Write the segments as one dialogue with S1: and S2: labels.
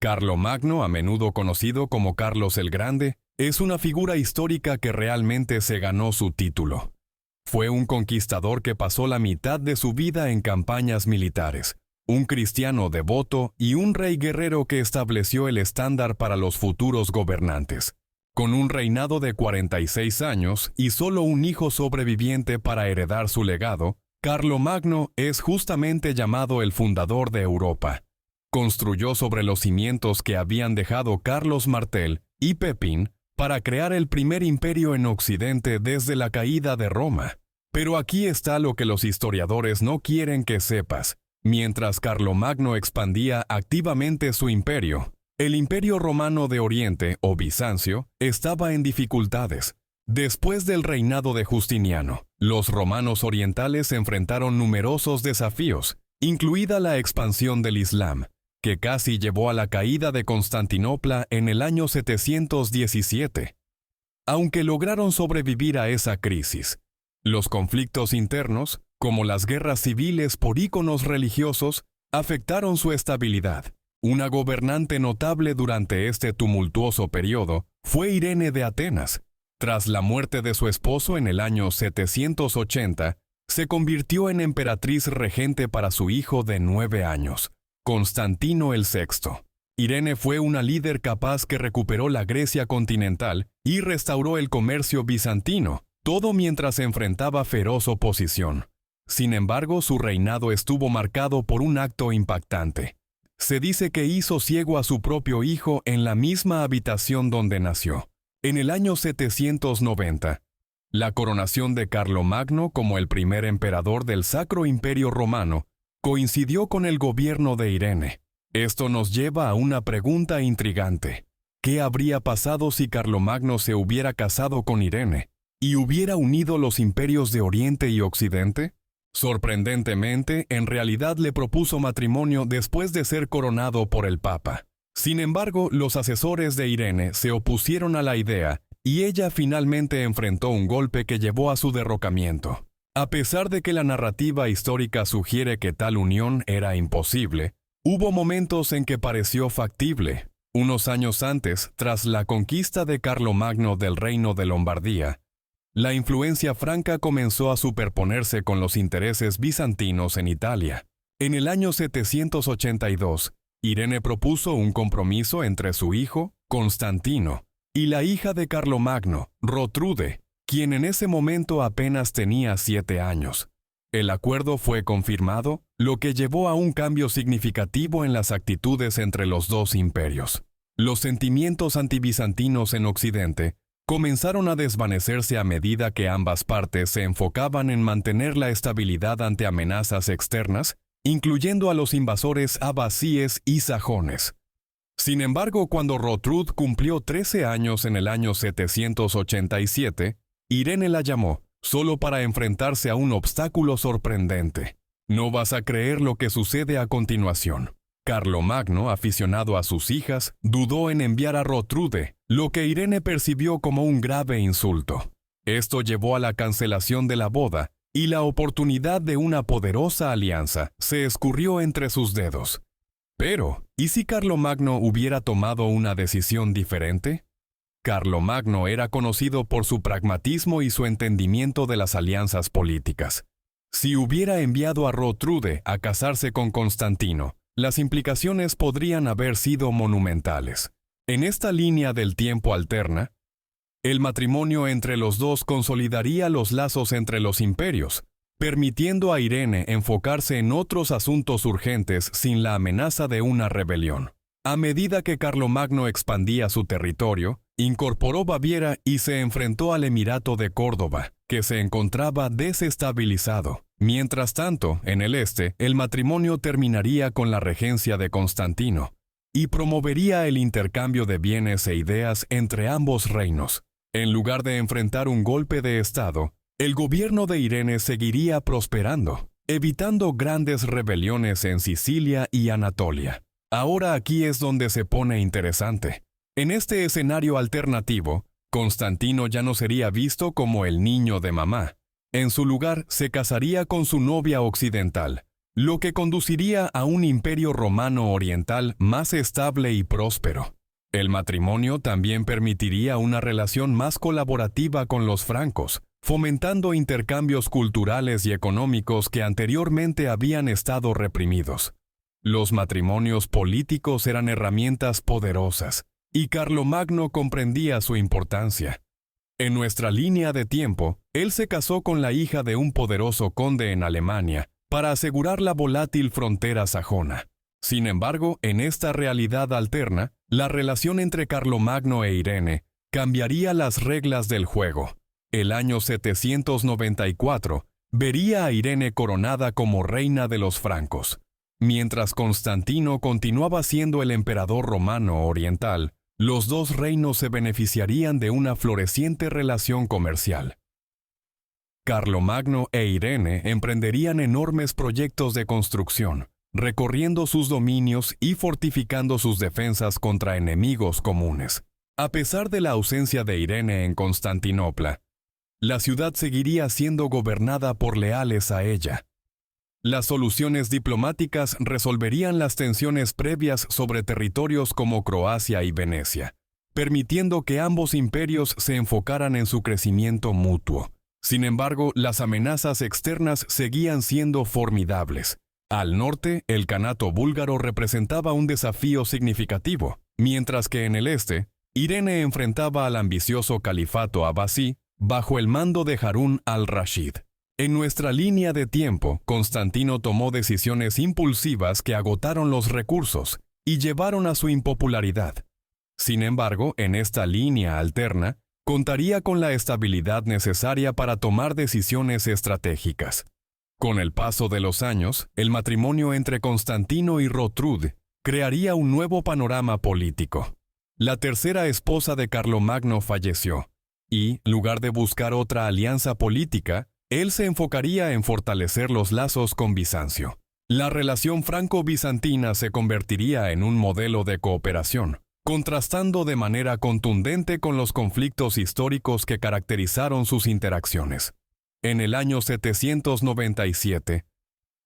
S1: Carlomagno, a menudo conocido como Carlos el Grande, es una figura histórica que realmente se ganó su título. Fue un conquistador que pasó la mitad de su vida en campañas militares, un cristiano devoto y un rey guerrero que estableció el estándar para los futuros gobernantes. Con un reinado de 46 años y solo un hijo sobreviviente para heredar su legado, Carlomagno es justamente llamado el fundador de Europa. Construyó sobre los cimientos que habían dejado Carlos Martel y Pepín para crear el primer imperio en Occidente desde la caída de Roma. Pero aquí está lo que los historiadores no quieren que sepas. Mientras Carlomagno expandía activamente su imperio, el Imperio Romano de Oriente, o Bizancio, estaba en dificultades. Después del reinado de Justiniano, los romanos orientales enfrentaron numerosos desafíos, incluida la expansión del Islam, que casi llevó a la caída de Constantinopla en el año 717. Aunque lograron sobrevivir a esa crisis, los conflictos internos, como las guerras civiles por íconos religiosos, afectaron su estabilidad. Una gobernante notable durante este tumultuoso periodo fue Irene de Atenas. Tras la muerte de su esposo en el año 780, se convirtió en emperatriz regente para su hijo de 9 años, Constantino el VI. Irene fue una líder capaz que recuperó la Grecia continental y restauró el comercio bizantino, todo mientras enfrentaba feroz oposición. Sin embargo, su reinado estuvo marcado por un acto impactante. Se dice que hizo ciego a su propio hijo en la misma habitación donde nació. En el año 790, la coronación de Carlomagno como el primer emperador del Sacro Imperio Romano coincidió con el gobierno de Irene. Esto nos lleva a una pregunta intrigante. ¿Qué habría pasado si Carlomagno se hubiera casado con Irene y hubiera unido los imperios de Oriente y Occidente? Sorprendentemente, en realidad le propuso matrimonio después de ser coronado por el Papa. Sin embargo, los asesores de Irene se opusieron a la idea y ella finalmente enfrentó un golpe que llevó a su derrocamiento. A pesar de que la narrativa histórica sugiere que tal unión era imposible, hubo momentos en que pareció factible. Unos años antes, tras la conquista de Carlomagno del reino de Lombardía, la influencia franca comenzó a superponerse con los intereses bizantinos en Italia. En el año 782, Irene propuso un compromiso entre su hijo, Constantino, y la hija de Carlomagno, Rotrude, quien en ese momento apenas tenía 7 años. El acuerdo fue confirmado, lo que llevó a un cambio significativo en las actitudes entre los dos imperios. Los sentimientos antibizantinos en Occidente comenzaron a desvanecerse a medida que ambas partes se enfocaban en mantener la estabilidad ante amenazas externas, incluyendo a los invasores abasíes y sajones. Sin embargo, cuando Rotrud cumplió 13 años en el año 787, Irene la llamó, solo para enfrentarse a un obstáculo sorprendente. No vas a creer lo que sucede a continuación. Carlomagno, aficionado a sus hijas, dudó en enviar a Rotrude, lo que Irene percibió como un grave insulto. Esto llevó a la cancelación de la boda, y la oportunidad de una poderosa alianza se escurrió entre sus dedos. Pero, ¿y si Carlomagno hubiera tomado una decisión diferente? Carlomagno era conocido por su pragmatismo y su entendimiento de las alianzas políticas. Si hubiera enviado a Rotrude a casarse con Constantino, las implicaciones podrían haber sido monumentales. En esta línea del tiempo alterna, el matrimonio entre los dos consolidaría los lazos entre los imperios, permitiendo a Irene enfocarse en otros asuntos urgentes sin la amenaza de una rebelión. A medida que Carlomagno expandía su territorio, incorporó Baviera y se enfrentó al Emirato de Córdoba, que se encontraba desestabilizado. Mientras tanto, en el este, el matrimonio terminaría con la regencia de Constantino y promovería el intercambio de bienes e ideas entre ambos reinos. En lugar de enfrentar un golpe de Estado, el gobierno de Irene seguiría prosperando, evitando grandes rebeliones en Sicilia y Anatolia. Ahora aquí es donde se pone interesante. En este escenario alternativo, Constantino ya no sería visto como el niño de mamá. En su lugar, se casaría con su novia occidental, lo que conduciría a un imperio romano oriental más estable y próspero. El matrimonio también permitiría una relación más colaborativa con los francos, fomentando intercambios culturales y económicos que anteriormente habían estado reprimidos. Los matrimonios políticos eran herramientas poderosas, y Carlomagno comprendía su importancia. En nuestra línea de tiempo, él se casó con la hija de un poderoso conde en Alemania para asegurar la volátil frontera sajona. Sin embargo, en esta realidad alterna, la relación entre Carlomagno e Irene cambiaría las reglas del juego. El año 794 vería a Irene coronada como reina de los francos. Mientras Constantino continuaba siendo el emperador romano oriental, los dos reinos se beneficiarían de una floreciente relación comercial. Carlomagno e Irene emprenderían enormes proyectos de construcción, recorriendo sus dominios y fortificando sus defensas contra enemigos comunes. A pesar de la ausencia de Irene en Constantinopla, la ciudad seguiría siendo gobernada por leales a ella. Las soluciones diplomáticas resolverían las tensiones previas sobre territorios como Croacia y Venecia, permitiendo que ambos imperios se enfocaran en su crecimiento mutuo. Sin embargo, las amenazas externas seguían siendo formidables. Al norte, el Kanato búlgaro representaba un desafío significativo, mientras que en el este, Irene enfrentaba al ambicioso califato abasí bajo el mando de Harún al-Rashid. En nuestra línea de tiempo, Constantino tomó decisiones impulsivas que agotaron los recursos y llevaron a su impopularidad. Sin embargo, en esta línea alterna, contaría con la estabilidad necesaria para tomar decisiones estratégicas. Con el paso de los años, el matrimonio entre Constantino y Rotrude crearía un nuevo panorama político. La tercera esposa de Carlomagno falleció, y, en lugar de buscar otra alianza política, él se enfocaría en fortalecer los lazos con Bizancio. La relación franco-bizantina se convertiría en un modelo de cooperación, contrastando de manera contundente con los conflictos históricos que caracterizaron sus interacciones. En el año 797,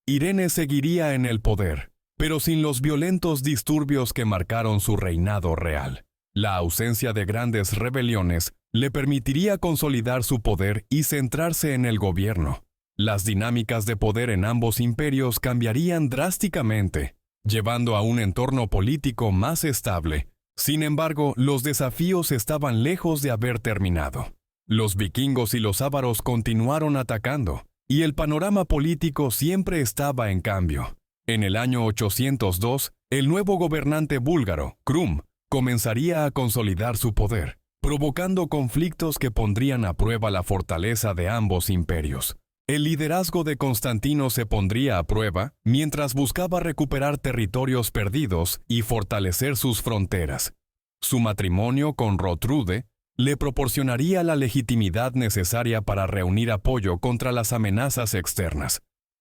S1: Irene seguiría en el poder, pero sin los violentos disturbios que marcaron su reinado real. La ausencia de grandes rebeliones le permitiría consolidar su poder y centrarse en el gobierno. Las dinámicas de poder en ambos imperios cambiarían drásticamente, llevando a un entorno político más estable. Sin embargo, los desafíos estaban lejos de haber terminado. Los vikingos y los ávaros continuaron atacando, y el panorama político siempre estaba en cambio. En el año 802, el nuevo gobernante búlgaro, Krum, comenzaría a consolidar su poder, provocando conflictos que pondrían a prueba la fortaleza de ambos imperios. El liderazgo de Constantino se pondría a prueba mientras buscaba recuperar territorios perdidos y fortalecer sus fronteras. Su matrimonio con Rotrude le proporcionaría la legitimidad necesaria para reunir apoyo contra las amenazas externas.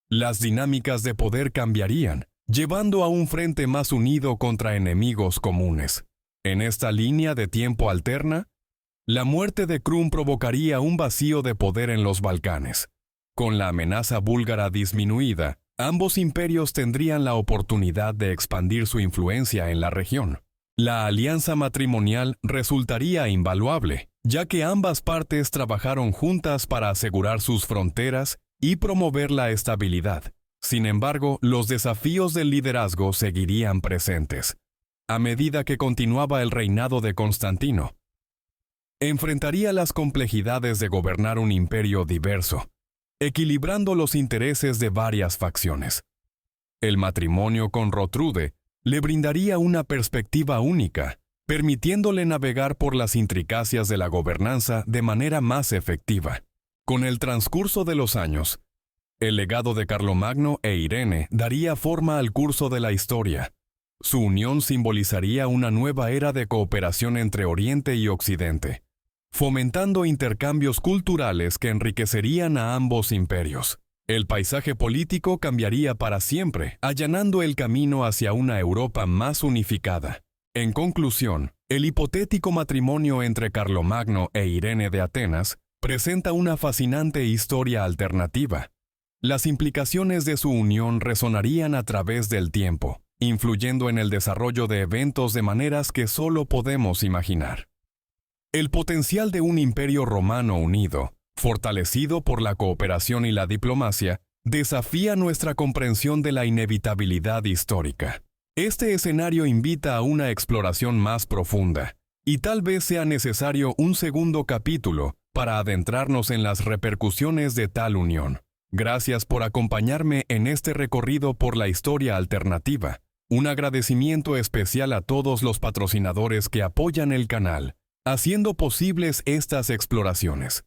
S1: Las dinámicas de poder cambiarían, llevando a un frente más unido contra enemigos comunes. En esta línea de tiempo alterna, la muerte de Krum provocaría un vacío de poder en los Balcanes. Con la amenaza búlgara disminuida, ambos imperios tendrían la oportunidad de expandir su influencia en la región. La alianza matrimonial resultaría invaluable, ya que ambas partes trabajaron juntas para asegurar sus fronteras y promover la estabilidad. Sin embargo, los desafíos del liderazgo seguirían presentes. A medida que continuaba el reinado de Constantino, enfrentaría las complejidades de gobernar un imperio diverso, equilibrando los intereses de varias facciones. El matrimonio con Rotrude le brindaría una perspectiva única, permitiéndole navegar por las intricacias de la gobernanza de manera más efectiva. Con el transcurso de los años, el legado de Carlomagno e Irene daría forma al curso de la historia. Su unión simbolizaría una nueva era de cooperación entre Oriente y Occidente, fomentando intercambios culturales que enriquecerían a ambos imperios. El paisaje político cambiaría para siempre, allanando el camino hacia una Europa más unificada. En conclusión, el hipotético matrimonio entre Carlomagno e Irene de Atenas presenta una fascinante historia alternativa. Las implicaciones de su unión resonarían a través del tiempo, influyendo en el desarrollo de eventos de maneras que solo podemos imaginar. El potencial de un imperio romano unido, fortalecido por la cooperación y la diplomacia, desafía nuestra comprensión de la inevitabilidad histórica. Este escenario invita a una exploración más profunda, y tal vez sea necesario un segundo capítulo para adentrarnos en las repercusiones de tal unión. Gracias por acompañarme en este recorrido por la historia alternativa. Un agradecimiento especial a todos los patrocinadores que apoyan el canal, haciendo posibles estas exploraciones.